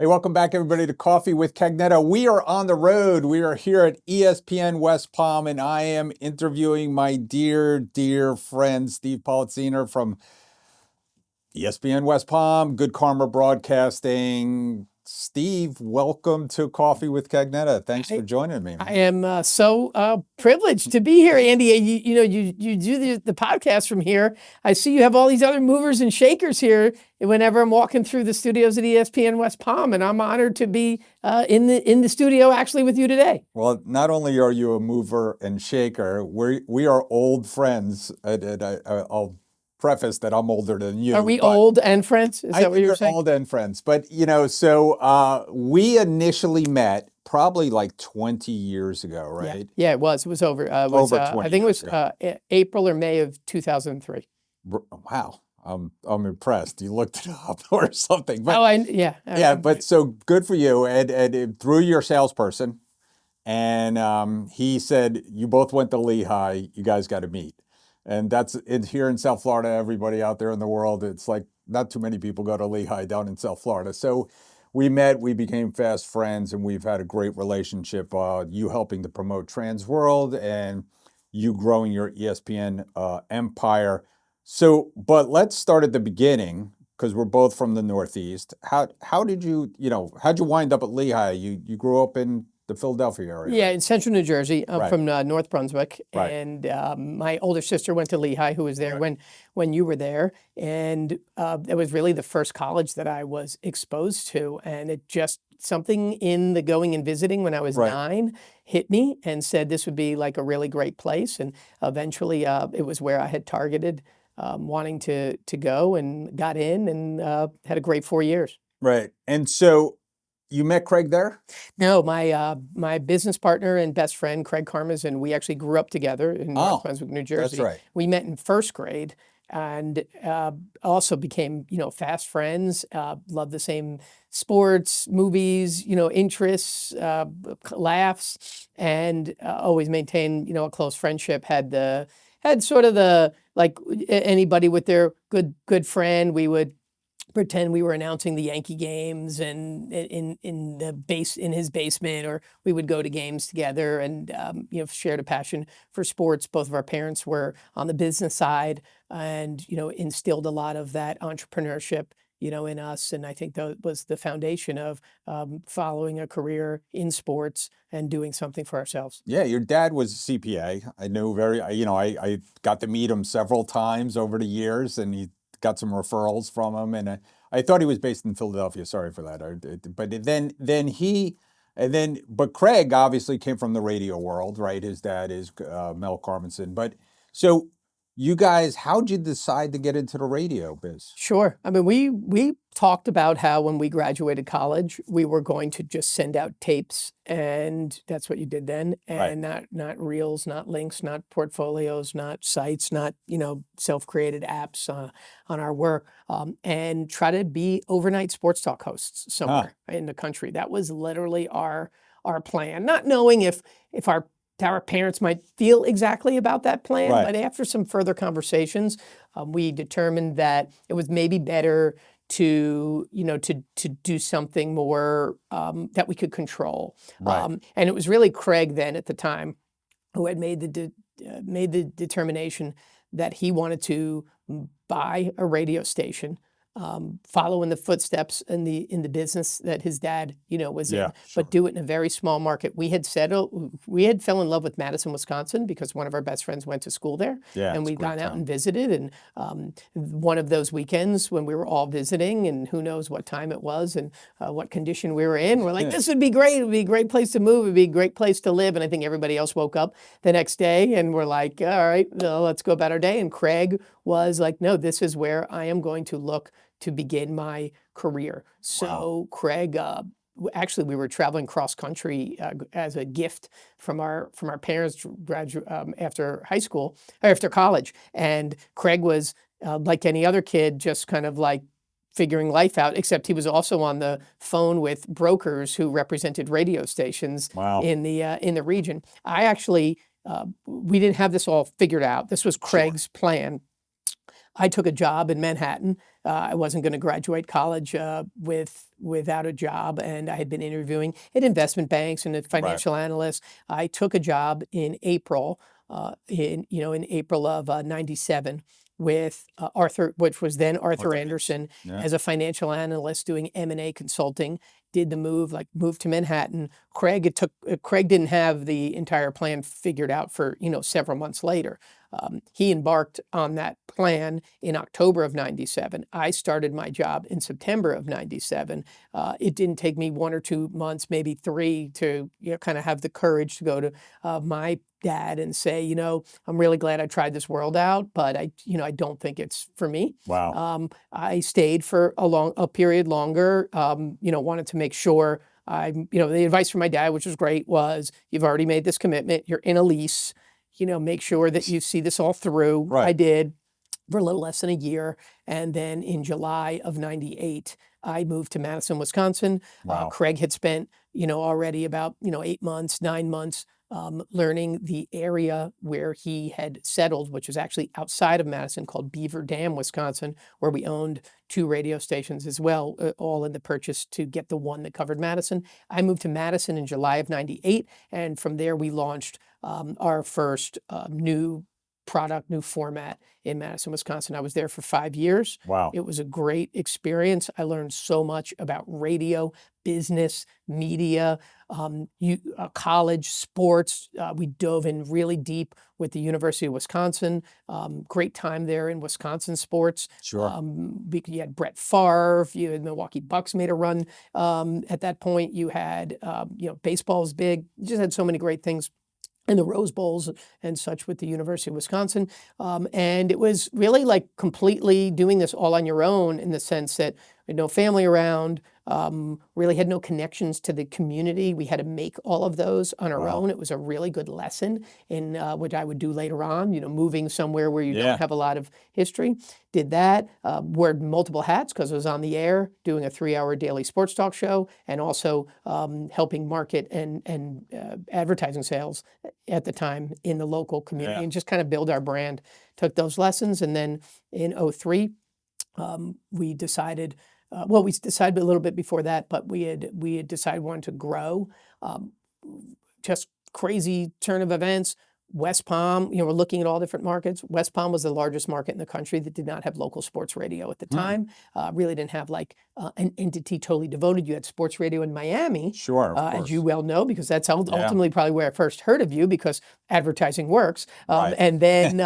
Hey, welcome back, everybody, to Coffee with Cagnetta. We are on the road. We are here at ESPN West Palm, and I am interviewing my dear friend, Steve Pollitzer from ESPN West Palm, Good Karma Broadcasting. Steve, welcome to Coffee with Cagnetta. Thanks for joining me. I am so privileged to be here, Andy. You do the podcast from here. I see you have all these other movers and shakers here whenever I'm walking through the studios at ESPN West Palm, and I'm honored to be in the studio actually with you today. Well, not only are you a mover and shaker, we are old friends, and I'll preface that I'm older than you. Are we old and friends? Is that what you're saying? Old and friends, but so we initially met probably like 20 years ago, right? Yeah, it was. It was over. Over 20 I think it was April or May of 2003. Wow, I'm impressed. You looked it up or something. But, but so good for you. And through your salesperson, and he said you both went to Lehigh. You guys got to meet. And that's it here in South Florida. Everybody out there in the world, it's like not too many people go to Lehigh down in South Florida. So we met, we became fast friends, and we've had a great relationship. You helping to promote Transworld and you growing your ESPN empire. So, but let's start at the beginning because we're both from the Northeast. How did how'd you wind up at Lehigh? You grew up in the Philadelphia area. Yeah, in central New Jersey. I'm from North Brunswick, Right. And my older sister went to Lehigh, who was there when you were there, and it was really the first college that I was exposed to, and it just something in the going and visiting when I was 9 hit me and said this would be like a really great place, and eventually it was where I had targeted wanting to go and got in and had a great 4 years. Right, and so. You met Craig there? No, my business partner and best friend, Craig Karmazin, we actually grew up together in North Brunswick, New Jersey. That's right. We met in first grade and also became, fast friends, loved the same sports, movies, interests, laughs, and always maintained, a close friendship. Had sort of the, like anybody with their good friend, we would pretend we were announcing the Yankee games and in his basement, or we would go to games together and shared a passion for sports. Both of our parents were on the business side and instilled a lot of that entrepreneurship in us, and I think that was the foundation of following a career in sports and doing something for ourselves. Yeah, your dad was a CPA. I knew I got to meet him several times over the years, and he got some referrals from him, and I thought he was based in Philadelphia. Sorry for that. But Craig obviously came from the radio world, right? His dad is Mel Karmazin. But so you guys, how'd you decide to get into the radio biz? Sure. I mean, we talked about how when we graduated college, we were going to just send out tapes, and that's what you did then, and not reels, not links, not portfolios, not sites, not self-created apps on our work, and try to be overnight sports talk hosts somewhere in the country. That was literally our plan, not knowing if our parents might feel exactly about that plan, but after some further conversations, we determined that it was maybe better to do something more that we could control. And it was really Craig then at the time who had made the determination that he wanted to buy a radio station, follow in the footsteps in the business that his dad, was in, but do it in a very small market. We had fell in love with Madison, Wisconsin, because one of our best friends went to school there, and we'd gone out and visited. And one of those weekends when we were all visiting, and who knows what time it was and what condition we were in, we're like, this would be great. It would be a great place to move. It would be a great place to live. And I think everybody else woke up the next day and we're like, all right, let's go about our day. And Craig was like, no, this is where I am going to look to begin my career. So Craig, actually, we were traveling cross country as a gift from our parents after high school, or after college. And Craig was like any other kid, just kind of like figuring life out, except he was also on the phone with brokers who represented radio stations in the region. I actually, we didn't have this all figured out. This was Craig's plan. I took a job in Manhattan I wasn't going to graduate college without a job, and I had been interviewing at investment banks and at financial analysts. I took a job in April, in April of '97 with Arthur, which was then Arthur Andersen, as a financial analyst doing M&A consulting. Did the moved to Manhattan. Craig didn't have the entire plan figured out for several months later. He embarked on that plan in October of '97. I started my job in September of '97. It didn't take me 1 or 2 months, maybe 3, to kind of have the courage to go to my dad and say, I'm really glad I tried this world out, but I don't think it's for me. Wow. I stayed for a period longer. Wanted to make sure the advice from my dad, which was great, was you've already made this commitment. You're in a lease. Make sure that you see this all through. Right. I did for a little less than a year. And then in July of '98, I moved to Madison, Wisconsin. Wow. Craig had spent, already about, 8 months, 9 months learning the area where he had settled, which was actually outside of Madison, called Beaver Dam, Wisconsin, where we owned 2 radio stations as well, all in the purchase to get the one that covered Madison. I moved to Madison in July of '98, and from there we launched our first new product, new format in Madison, Wisconsin. I was there for 5 years. Wow. It was a great experience. I learned so much about radio, business, media, college, sports. We dove in really deep with the University of Wisconsin. Great time there in Wisconsin sports. Sure. You had Brett Favre. You had Milwaukee Bucks made a run at that point. You had, baseball was big. You just had so many great things. And the Rose Bowls and such with the University of Wisconsin. And it was really like completely doing this all on your own, in the sense that we had no family around, really had no connections to the community. We had to make all of those on our own. It was a really good lesson in what I would do later on, moving somewhere where you don't have a lot of history. Did that, wore multiple hats because I was on the air doing a 3-hour daily sports talk show, and also helping market and advertising sales at the time in the local community, and just kind of build our brand. Took those lessons, and then in '03, we decided, we decided a little bit before that, but we had decided we wanted to grow. Just crazy turn of events. West Palm, we're looking at all different markets. West Palm was the largest market in the country that did not have local sports radio at the time. Really didn't have an entity totally devoted. You had sports radio in Miami. Sure, of course. As you well know, because that's ultimately probably where I first heard of you, because advertising works. Right. And then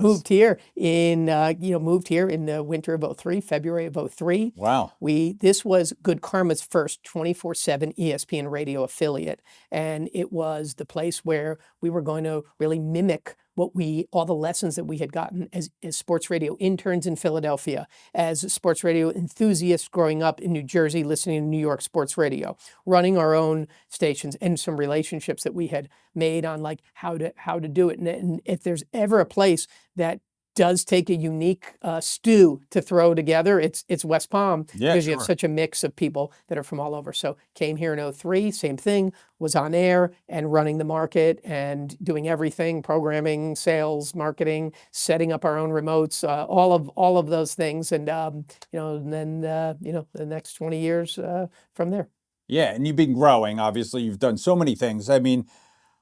moved here in the winter of '03, February of '03. Wow. This was Good Karma's first 24/7 ESPN radio affiliate, and it was the place where we were going to really mimic all the lessons that we had gotten as sports radio interns in Philadelphia, as sports radio enthusiasts growing up in New Jersey, listening to New York sports radio, running our own stations, and some relationships that we had made on how to do it. And if there's ever a place that does take a unique stew to throw together, it's West Palm, because you have such a mix of people that are from all over. So came here in '03, same thing, was on air and running the market and doing everything: programming, sales, marketing, setting up our own remotes, all of those things. And then the next 20 years from there. Yeah, and you've been growing. Obviously, you've done so many things. I mean,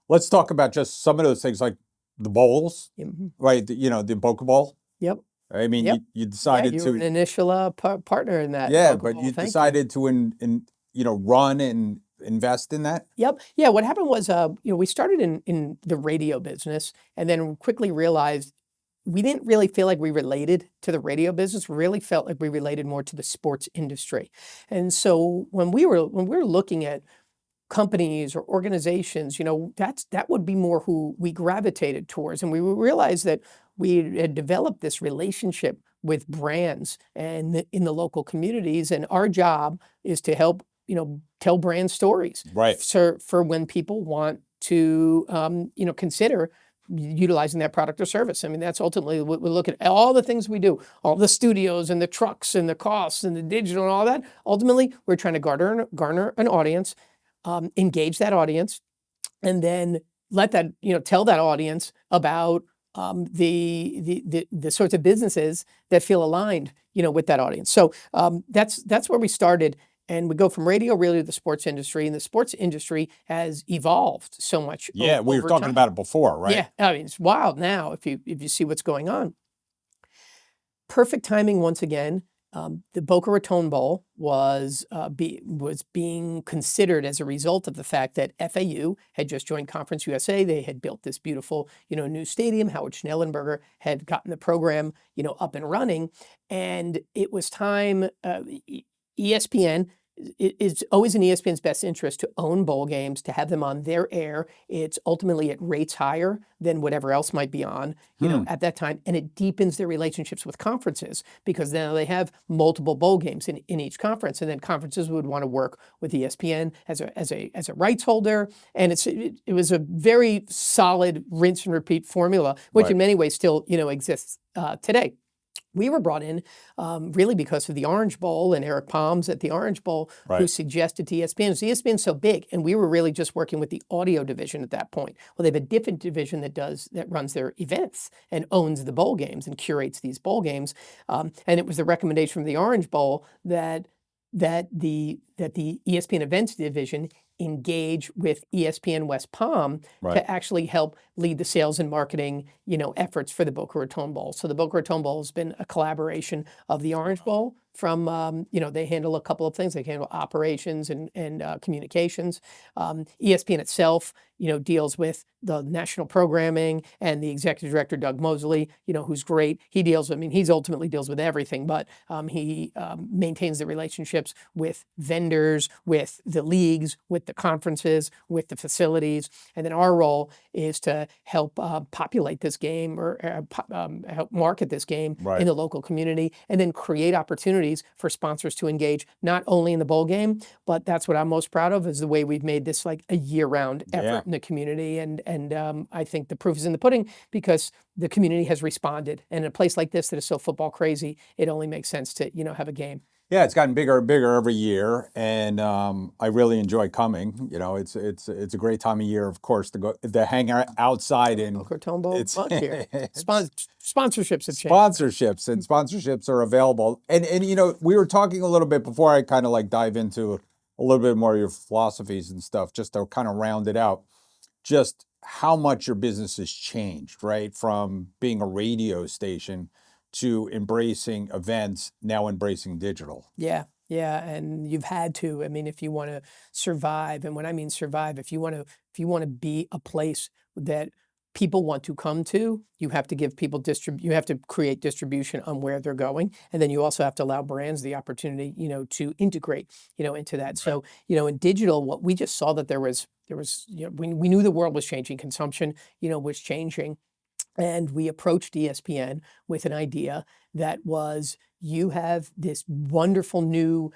let's talk about just some of those things, like the bowls, right? The Boca Bowl. Yep. I mean, you decided you were an initial partner in that. Yeah, Boca but Bowl. you decided to run and invest in that. Yep. Yeah. What happened was, we started in the radio business, and then quickly realized we didn't really feel like we related to the radio business. We really felt like we related more to the sports industry. And so when we were looking at companies or organizations, that would be more who we gravitated towards. And we realized that we had developed this relationship with brands and in the local communities, and our job is to help tell brand stories, right? For when people want to consider utilizing that product or service. I mean, that's ultimately what we look at. All the things we do, all the studios and the trucks and the costs and the digital and all that. Ultimately, we're trying to garner an audience, engage that audience, and then let that tell that audience about the sorts of businesses that feel aligned, with that audience. So that's where we started. And we go from radio really to the sports industry, and the sports industry has evolved so much. Yeah, we were over talking time. about it before, right? Yeah, I mean, it's wild now if you see what's going on. Perfect timing once again. The Boca Raton Bowl was being considered as a result of the fact that FAU had just joined Conference USA. They had built this beautiful, new stadium. Howard Schnellenberger had gotten the program, up and running, and it was time. ESPN. It's always in ESPN's best interest to own bowl games, to have them on their air. It's ultimately at rates higher than whatever else might be on, at that time. And it deepens their relationships with conferences because now they have multiple bowl games in each conference. And then conferences would want to work with ESPN as a rights holder. And it was a very solid rinse and repeat formula, which Right. in many ways still, exists today. We were brought in really because of the Orange Bowl and Eric Palms at the Orange Bowl, who Right. suggested to ESPN. So ESPN's so big, and we were really just working with the audio division at that point. Well, they have a different division that runs their events and owns the bowl games and curates these bowl games. And it was the recommendation from the Orange Bowl that the ESPN events division engage with ESPN West Palm Right. to actually help lead the sales and marketing, efforts for the Boca Raton Bowl. So the Boca Raton Bowl has been a collaboration of the Orange Bowl from, they handle a couple of things. They handle operations and communications. ESPN itself, deals with the national programming, and the executive director, Doug Mosley, who's great. He's ultimately deals with everything, but he maintains the relationships with vendors, with the leagues, with the conferences, with the facilities. And then our role is to help populate this game or help market this game Right. in the local community, and then create opportunities for sponsors to engage not only in the bowl game, but that's what I'm most proud of, is the way we've made this like a year-round effort Yeah. in the community. And I think the proof is in the pudding because the community has responded. And in a place like this that is so football crazy, it only makes sense to have a game. Yeah, it's gotten bigger and bigger every year, and I really enjoy coming. It's a great time of year, of course, to hang out outside and Boca Raton Bowl it's- month here. Sponsorships have changed. sponsorships are available. And we were talking a little bit before I kind of like dive into a little bit more of your philosophies and stuff, just to kind of round it out, just how much your business has changed, right? From being a radio station to embracing events, now embracing digital. Yeah, and you've had to. I mean, if you want to survive, and when I mean survive, if you want to be a place that people want to come to, you have to give people you have to create distribution on where they're going, and then you also have to allow brands the opportunity, to integrate, into that. Right. So, in digital, what we just saw that there was, we knew the world was changing, consumption, was changing. And we approached ESPN with an idea that was, you have this wonderful new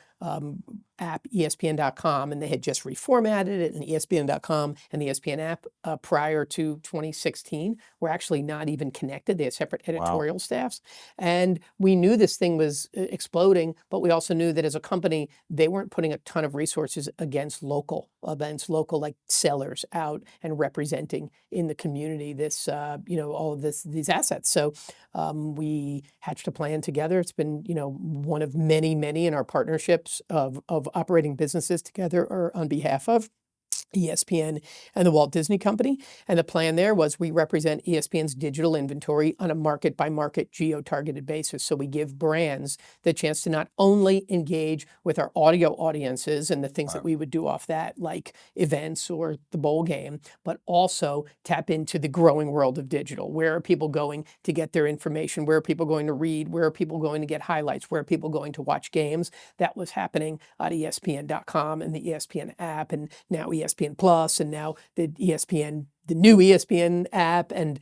app, ESPN.com, and they had just reformatted it, and ESPN.com and the ESPN app prior to 2016 were actually not even connected. They had separate editorial staffs. And we knew this thing was exploding, but we also knew that as a company, they weren't putting a ton of resources against local events, local like sellers out and representing in the community this, all of these assets. So we hatched a plan together. It's been, one of many in our partnerships of operating businesses together or on behalf of ESPN and the Walt Disney Company. And the plan there was we represent ESPN's digital inventory on a market-by-market geo-targeted basis. So we give brands the chance to not only engage with our audio audiences and the things that we would do off that, like events or the bowl game, but also tap into the growing world of digital. Where are people going to get their information? Where are people going to read? Where are people going to get highlights? Where are people going to watch games? That was happening at ESPN.com and the ESPN app, and now ESPN Plus, and now the new ESPN app, and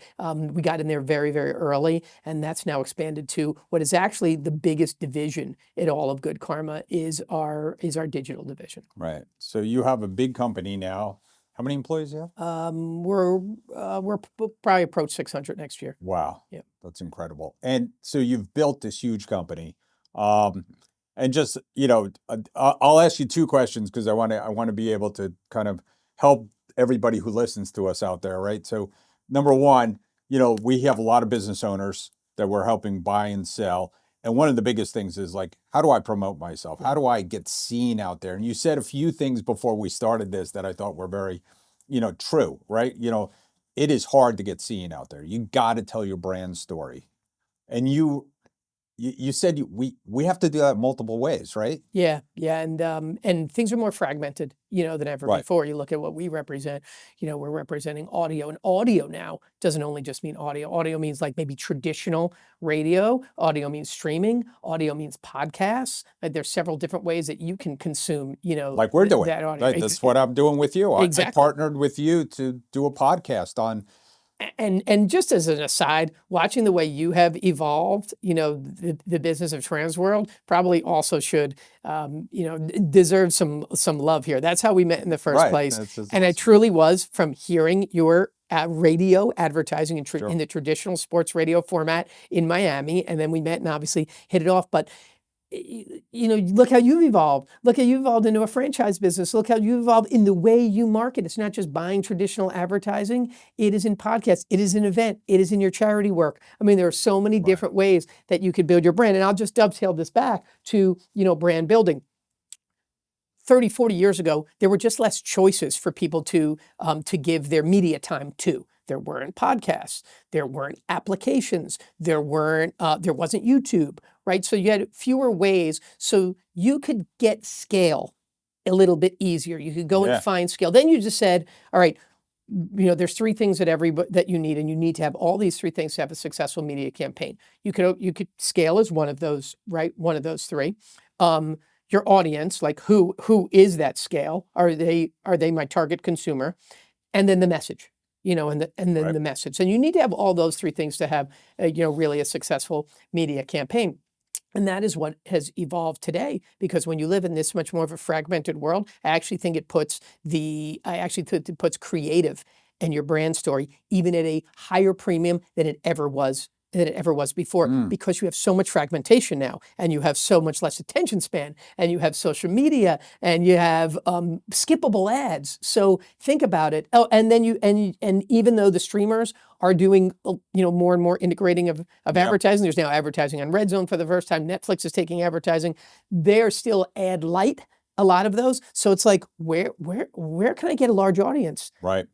we got in there very, very early, and that's now expanded to what is actually the biggest division in all of Good Karma is our digital division. Right. So you have a big company now. How many employees do you have? We're probably approach 600 next year. Wow. Yeah. That's incredible. And so you've built this huge company. And just, I'll ask you two questions because I want to be able to kind of help everybody who listens to us out there, right? So number one, we have a lot of business owners that we're helping buy and sell. And one of the biggest things is like, how do I promote myself? How do I get seen out there? And you said a few things before we started this that I thought were very, true, right? It is hard to get seen out there. You got to tell your brand story. And you said we have to do that multiple ways, right? Yeah, and things are more fragmented, than ever Right. before. You look at what we represent. We're representing audio, and audio now doesn't only just mean audio. Audio means like maybe traditional radio. Audio means streaming. Audio means podcasts. There's several different ways that you can consume, Like we're doing, that audio. right? That's what I'm doing with you. I Exactly. partnered with you to do a podcast on. And just as an aside, watching the way you have evolved, the business of Transworld probably also should, deserve some love here. That's how we met in the first Right. place. That's And it truly was from hearing your radio advertising in the traditional sports radio format in Miami, and then we met and obviously hit it off. But look how you've evolved. Look how you evolved into a franchise business. Look how you evolved in the way you market. It's not just buying traditional advertising. It is in podcasts. It is in event. It is in your charity work. I mean, there are so many different ways that you could build your brand. And I'll just dovetail this back to, brand building. 30, 40 years ago, there were just less choices for people to give their media time to. There weren't podcasts. There weren't applications. There wasn't YouTube, right? So you had fewer ways. So you could get scale a little bit easier. You could go and find scale. Then you just said, all right, there's three things that you need, and you need to have all these three things to have a successful media campaign. You could scale as one of those, right? One of those three. Your audience, like who is that scale? Are they my target consumer? And then the message. And then the message. And you need to have all those three things to have, really a successful media campaign. And that is what has evolved today, because when you live in this much more of a fragmented world, I actually think it puts creative and your brand story even at a higher premium than it ever was before, because you have so much fragmentation now, and you have so much less attention span, and you have social media, and you have skippable ads. So think about it. Oh, and then and even though the streamers are doing more and more integrating of advertising, there's now advertising on Red Zone for the first time. Netflix is taking advertising. They're still ad light, a lot of those. So it's like, where can I get a large audience? Right.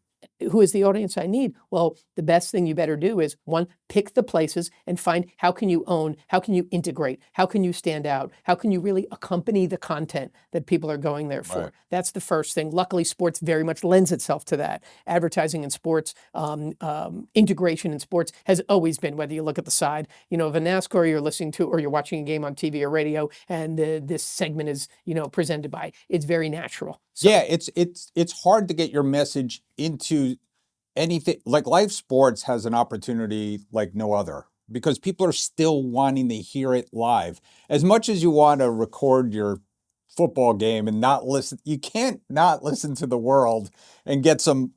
Who is the audience I need? Well, the best thing you better do is, one, pick the places and find how can you own, how can you integrate, how can you stand out, how can you really accompany the content that people are going there for. Right. That's the first thing. Luckily, sports very much lends itself to that. Advertising in sports, integration in sports has always been, whether you look at the side, of a NASCAR you're listening to, or you're watching a game on TV or radio, and this segment is, presented by, it's very natural. So, yeah, it's hard to get your message into anything. Like live sports has an opportunity like no other, because people are still wanting to hear it live. As much as you want to record your football game and not listen, you can't not listen to the world and get some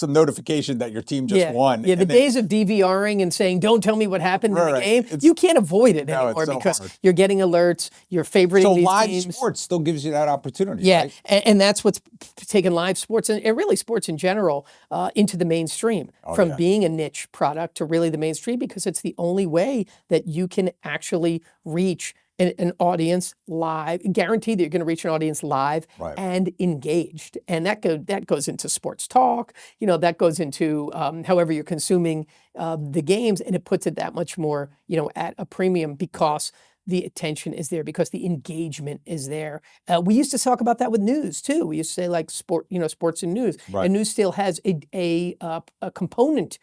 notification that your team just won. Yeah, the days of DVRing and saying, don't tell me what happened in the game, you can't avoid it anymore, because you're getting alerts, you're favoriting these teams. So live sports still gives you that opportunity, yeah, right? And that's what's taken live sports, and really sports in general, into the mainstream, from being a niche product to really the mainstream, because it's the only way that you can actually reach an audience live, guaranteed that you're going to reach an audience live and engaged. And that goes into sports talk, that goes into however you're consuming the games, and it puts it that much more, at a premium, because the attention is there, because the engagement is there. We used to talk about that with news too. We used to say like sports and news, and news still has a component,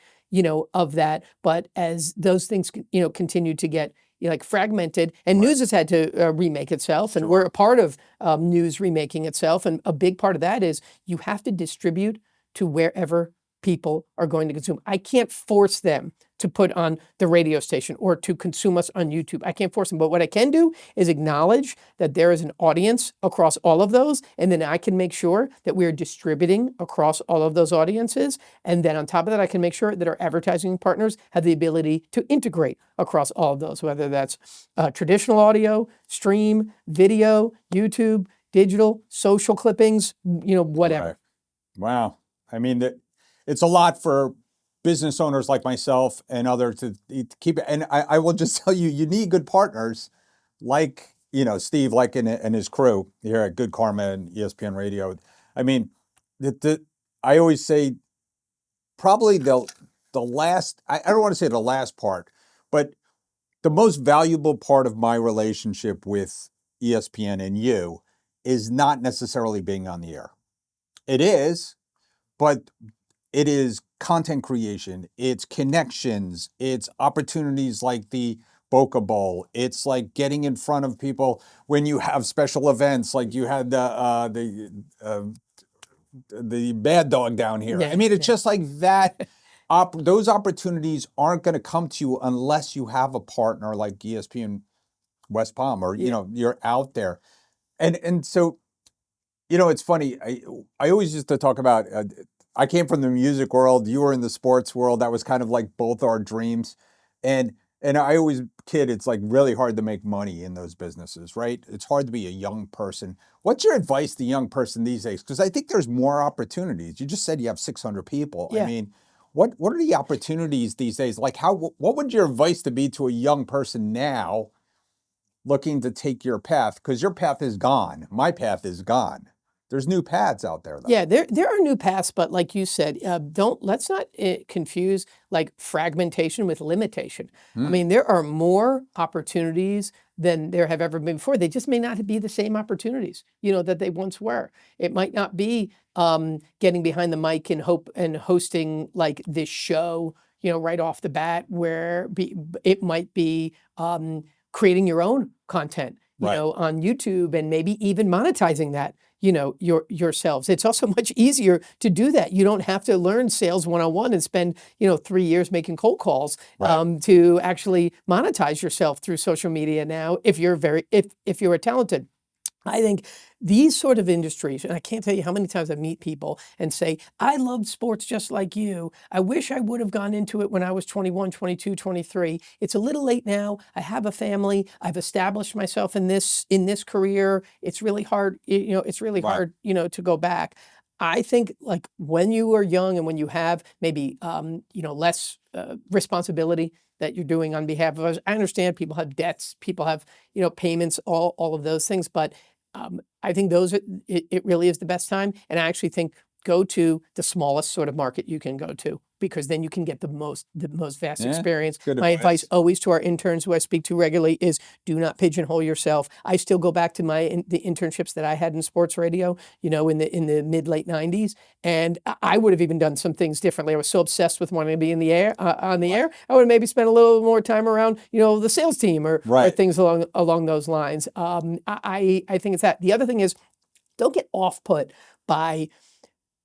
of that. But as those things, continue to get like fragmented, and news has had to remake itself, and we're a part of news remaking itself. And a big part of that is you have to distribute to wherever people are going to consume. I can't force them to put on the radio station or to consume us on YouTube. I can't force them. But what I can do is acknowledge that there is an audience across all of those. And then I can make sure that we're distributing across all of those audiences. And then on top of that, I can make sure that our advertising partners have the ability to integrate across all of those, whether that's traditional audio, stream, video, YouTube, digital, social clippings, whatever. Right. Wow. I mean, it's a lot for business owners like myself and others to keep it. And I will just tell you, you need good partners like, Steve, like and his crew here at Good Karma and ESPN Radio. I mean, I always say probably the last, I don't want to say the last part, but the most valuable part of my relationship with ESPN and you is not necessarily being on the air. It is, but it is content creation, it's connections, it's opportunities like the Boca Bowl. It's like getting in front of people when you have special events, like you had the Bad Dog down here. Yeah, I mean, it's yeah. just like that. Those opportunities aren't going to come to you unless you have a partner like ESPN West Palm, or you're out there, and so it's funny. I always used to talk about. I came from the music world. You were in the sports world. That was kind of like both our dreams, and I always kid. It's like really hard to make money in those businesses, right? It's hard to be a young person. What's your advice to young person these days? Because I think there's more opportunities. You just said you have 600 people. Yeah. I mean, what are the opportunities these days? Like what would your advice to be to a young person now looking to take your path? Because your path is gone. My path is gone. There's new paths out there, though. Yeah, there are new paths, but like you said, let's not confuse like fragmentation with limitation. I mean, there are more opportunities than there have ever been before. They just may not be the same opportunities, that they once were. It might not be getting behind the mic and hosting like this show, right off the bat, where it might be creating your own content, Right. on YouTube, and maybe even monetizing that, yourselves. It's also much easier to do that. You don't have to learn sales 101 and spend, 3 years making cold calls to actually monetize yourself through social media now if you're if you're talented. I think these sort of industries, and I can't tell you how many times I meet people and say, I loved sports just like you. I wish I would have gone into it when I was 21, 22, 23. It's a little late now. I have a family. I've established myself in this career. It's really hard, hard, to go back. I think like when you are young and when you have maybe, less responsibility that you're doing on behalf of us. I understand people have debts, people have, payments, all of those things, but I think it really is the best time. And I actually think go to the smallest sort of market you can go to, because then you can get the most vast experience. My advice always to our interns who I speak to regularly is do not pigeonhole yourself. I still go back to the internships that I had in sports radio, in the mid late 90s, and I would have even done some things differently. I was so obsessed with wanting to be in the air on the air. I would have maybe spent a little more time around, the sales team or things along those lines. I think it's that. The other thing is, don't get off put by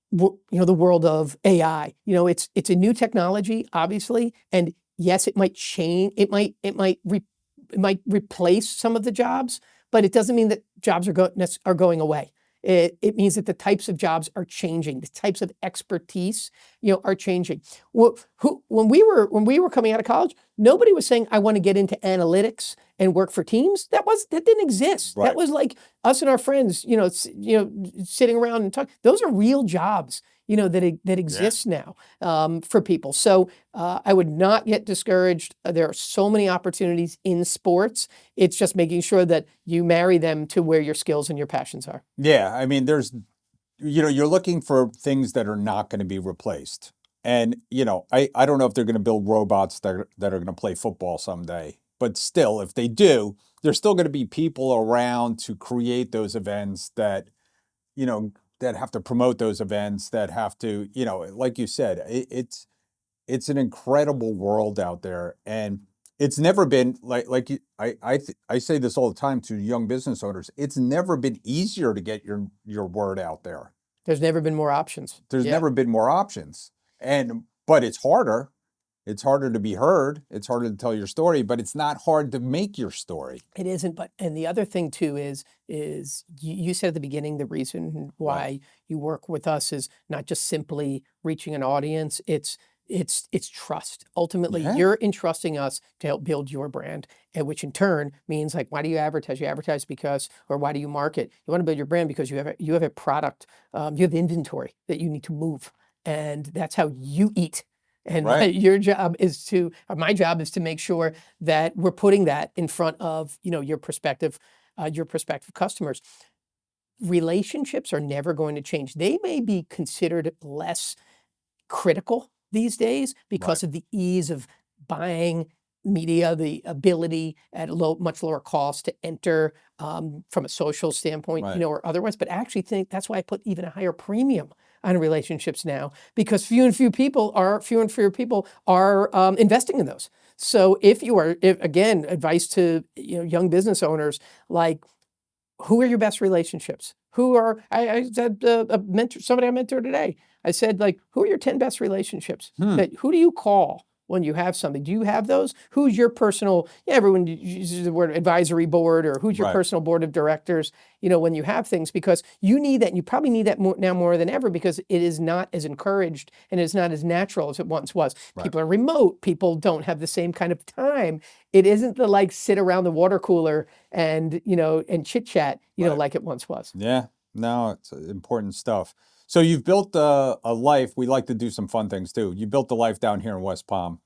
the world of AI. It's a new technology, obviously, and yes, it might change. It might replace some of the jobs, but it doesn't mean that jobs are going away. It means that the types of jobs are changing. The types of expertise, are changing. When we were coming out of college, nobody was saying, "I want to get into analytics and work for teams." That didn't exist. Right. That was like us and our friends, sitting around and talking. Those are real jobs, that exist now for people. So I would not get discouraged. There are so many opportunities in sports. It's just making sure that you marry them to where your skills and your passions are. Yeah, I mean, there's, you're looking for things that are not going to be replaced. And, I don't know if they're going to build robots that are going to play football someday. But still, if they do, there's still going to be people around to create those events that, that have to promote those events, that have to, like you said, it's an incredible world out there. And it's never been I say this all the time to young business owners. It's never been easier to get your word out there. There's never been more options. There's never been more options. But it's harder. It's harder to be heard. It's harder to tell your story, but it's not hard to make your story. It isn't. And the other thing too is you said at the beginning, the reason why you work with us is not just simply reaching an audience. It's trust. Ultimately, you're entrusting us to help build your brand, and which in turn means like, why do you advertise? You advertise because, or why do you market? You want to build your brand because you have a product, you have inventory that you need to move, and that's how you eat. And Right. your job is to, or my job is to make sure that we're putting that in front of, your prospective customers. Relationships are never going to change. They may be considered less critical these days because Right. of the ease of buying media, the ability at much lower cost to enter from a social standpoint, Right. or otherwise. But I actually think that's why I put even a higher premium on relationships now, because fewer and fewer people are investing in those. So if again, advice to young business owners, like, who are your best relationships? I said a mentor, somebody I mentored today. I said, like, who are your 10 best relationships? Who do you call when you have something? Do you have those? Who's your personal, everyone uses the word advisory board, or who's your Right. personal board of directors, when you have things, because you need that. And you probably need that now more than ever, because it is not as encouraged and it's not as natural as it once was. Right. People are remote. People don't have the same kind of time. It isn't the sit around the water cooler and, and chit chat, Right. like it once was. Yeah. No, it's important stuff. So you've built a life. We like to do some fun things too. You built a life down here in West Palm.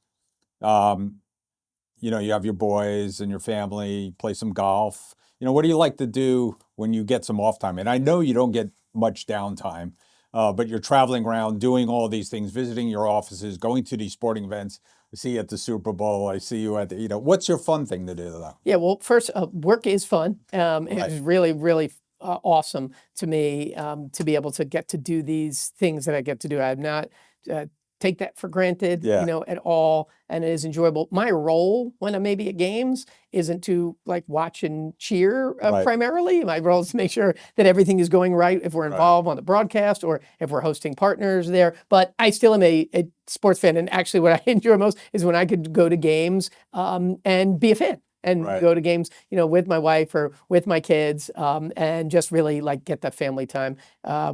You have your boys and your family, play some golf. What do you like to do when you get some off time? And I know you don't get much downtime, but you're traveling around doing all these things, visiting your offices, going to these sporting events. I see you at the Super Bowl. I see you at the, what's your fun thing to do though? Yeah, well, first, work is fun. Right. It's really, really awesome to me to be able to get to do these things that I get to do. I'm not take that for granted, Yeah. At all, and it is enjoyable. My role when I'm maybe at games isn't to watch and cheer Right. primarily. My role is to make sure that everything is going right if we're Right. involved on the broadcast or if we're hosting partners there. But I still am a sports fan, and actually what I enjoy most is when I could go to games and be a fan. And Right. go to games, with my wife or with my kids, and just really get that family time.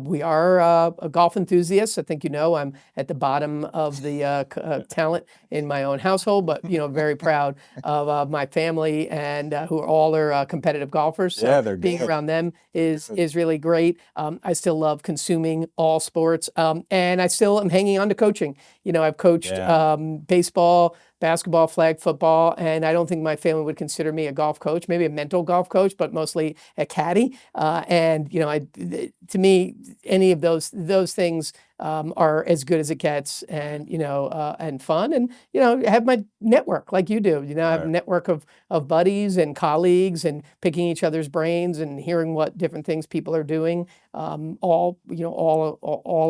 We are a golf enthusiasts. I think I'm at the bottom of the talent in my own household, but very proud of my family and who all are competitive golfers. So Yeah, they're being good. around them is really great. I still love consuming all sports, and I still am hanging on to coaching. I've coached baseball, basketball, flag football, and I don't think my family would consider me a golf coach, maybe a mental golf coach, but mostly a caddy. And to me, any of those things are as good as it gets, and and fun, and have my network like you do. I have a Right. network of buddies and colleagues, and picking each other's brains and hearing what different things people are doing, all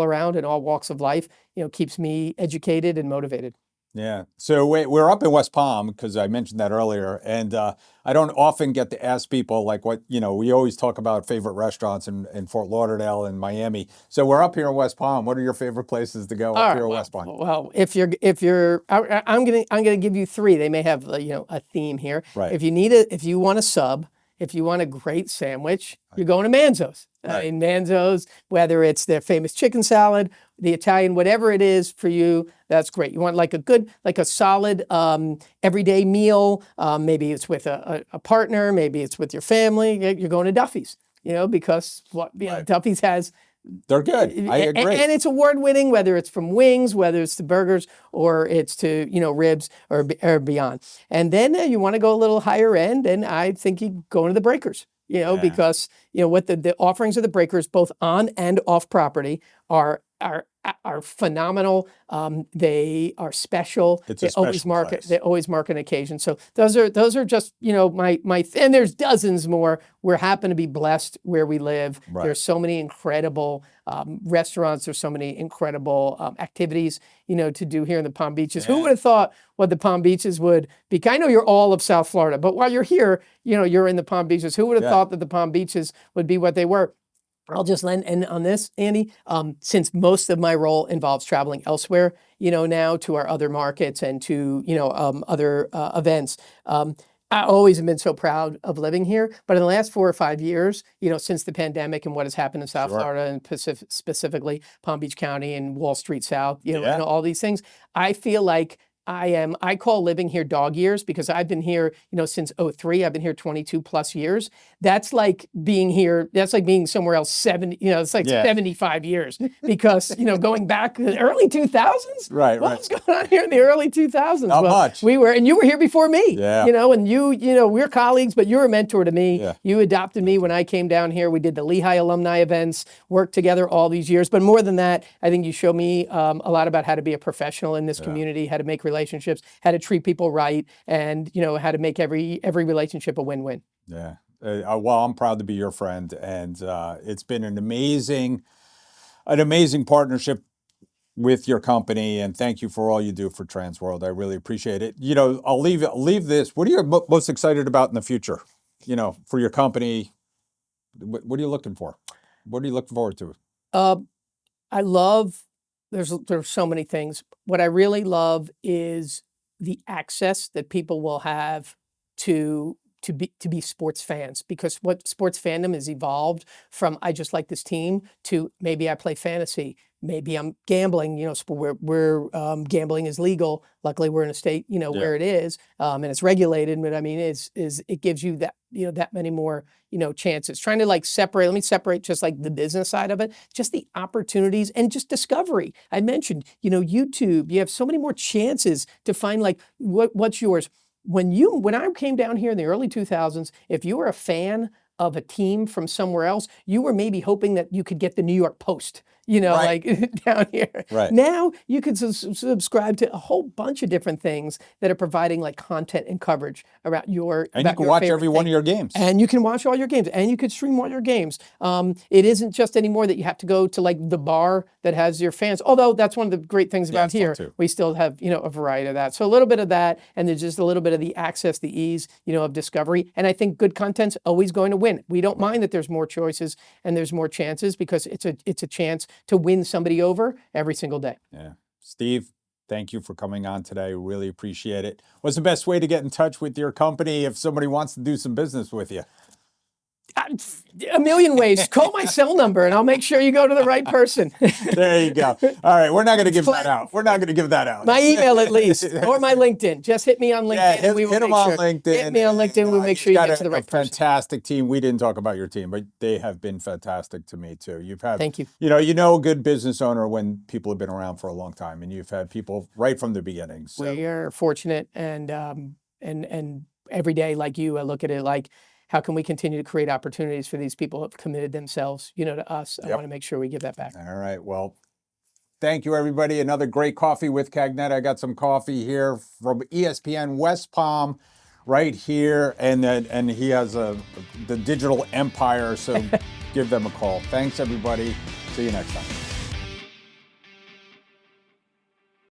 around in all walks of life. Keeps me educated and motivated. Yeah. So we're up in West Palm because I mentioned that earlier, and I don't often get to ask people what we always talk about favorite restaurants in Fort Lauderdale and Miami. So we're up here in West Palm. What are your favorite places to go up here in West Palm? Well, if you're, I'm gonna give you three. They may have a theme here. Right. If you want a sub, if you want a great sandwich, you're going to Manzos. Right. I mean, Manzos, whether it's their famous chicken salad, the Italian, whatever it is for you, that's great. You want a solid everyday meal. Maybe it's with a partner, maybe it's with your family. You're going to Duffys, because Right. Duffys has. They're good. I agree. And it's award-winning, whether it's from wings, whether it's to burgers, or it's to ribs or beyond. And then you want to go a little higher end, and I think you go into the breakers. Because what the offerings of the breakers, both on and off property, are phenomenal. They are special. It's a special place. They always mark an occasion. So those are just my and there's dozens more. We happen to be blessed where we live. Right. There's so many incredible restaurants. There's so many incredible activities to do here in the Palm Beaches. Yeah. Who would have thought what the Palm Beaches would be? I know you're all of South Florida, but while you're here, you're in the Palm Beaches. Who would have thought that the Palm Beaches would be what they were? I'll just end on this, Andy. Since most of my role involves traveling elsewhere, now to our other markets and to other events. I always have been so proud of living here, but in the last 4 or 5 years, since the pandemic and what has happened in South Florida and specifically Palm Beach County and Wall Street South, and all these things, I feel like I call living here dog years because I've been here, since '03. I've been here 22 plus years. That's like being here. That's like being somewhere else 70, it's like 75 years because, going back to the early 2000s. Right. What was going on here in the early 2000s? Not much. And you were here before me, Yeah. and we're colleagues, but you're a mentor to me. Yeah. You adopted me when I came down here. We did the Lehigh alumni events, worked together all these years. But more than that, I think you showed me a lot about how to be a professional in this community, how to make relationships, how to treat people right, and how to make every relationship a win-win. Yeah. Well, I'm proud to be your friend, and it's been an amazing partnership with your company, and thank you for all you do for Transworld. I really appreciate it. I'll leave this. What are you most excited about in the future? For your company, what are you looking for? What are you looking forward to? I love. There's so many things. What I really love is the access that people will have to be sports fans, because what sports fandom has evolved from I just like this team to maybe I play fantasy, maybe I'm gambling. Where gambling is legal. Luckily, we're in a state where it is, and it's regulated. But I mean, it gives you that that many more chances. Trying to let me separate just like the business side of it, just the opportunities and just discovery. I mentioned YouTube. You have so many more chances to find what's yours. When I came down here in the early 2000s, if you were a fan of a team from somewhere else, you were maybe hoping that you could get the New York Post, down here. Right. Now you can subscribe to a whole bunch of different things that are providing content and coverage about your. And you can watch every one of your games. And you can watch all your games, and you can stream all your games. It isn't just anymore that you have to go to the bar that has your fans. Although that's one of the great things about here. We still have a variety of that. So a little bit of that, and there's just a little bit of the access, the ease, of discovery. And I think good content's always going to win. We don't mind that there's more choices and there's more chances, because it's a chance to win somebody over every single day. Yeah. Steve, thank you for coming on today. Really appreciate it. What's the best way to get in touch with your company if somebody wants to do some business with you? A million ways. Call my cell number and I'll make sure you go to the right person. There you go. All right. We're not going to give that out. We're not going to give that out. My email at least, or my LinkedIn. Just hit me on LinkedIn. Yeah, and we will hit him on LinkedIn. Hit me on LinkedIn. We'll make sure you get to the right person. Fantastic team. We didn't talk about your team, but they have been fantastic to me too. Thank you. A good business owner when people have been around for a long time, and you've had people right from the beginning. So. We are fortunate, and every day, like you, I look at it like, how can we continue to create opportunities for these people who have committed themselves, to us? I want to make sure we give that back. All right. Well, thank you, everybody. Another great coffee with Cagnetta. I got some coffee here from ESPN West Palm right here. And he has the digital empire. So give them a call. Thanks, everybody. See you next time.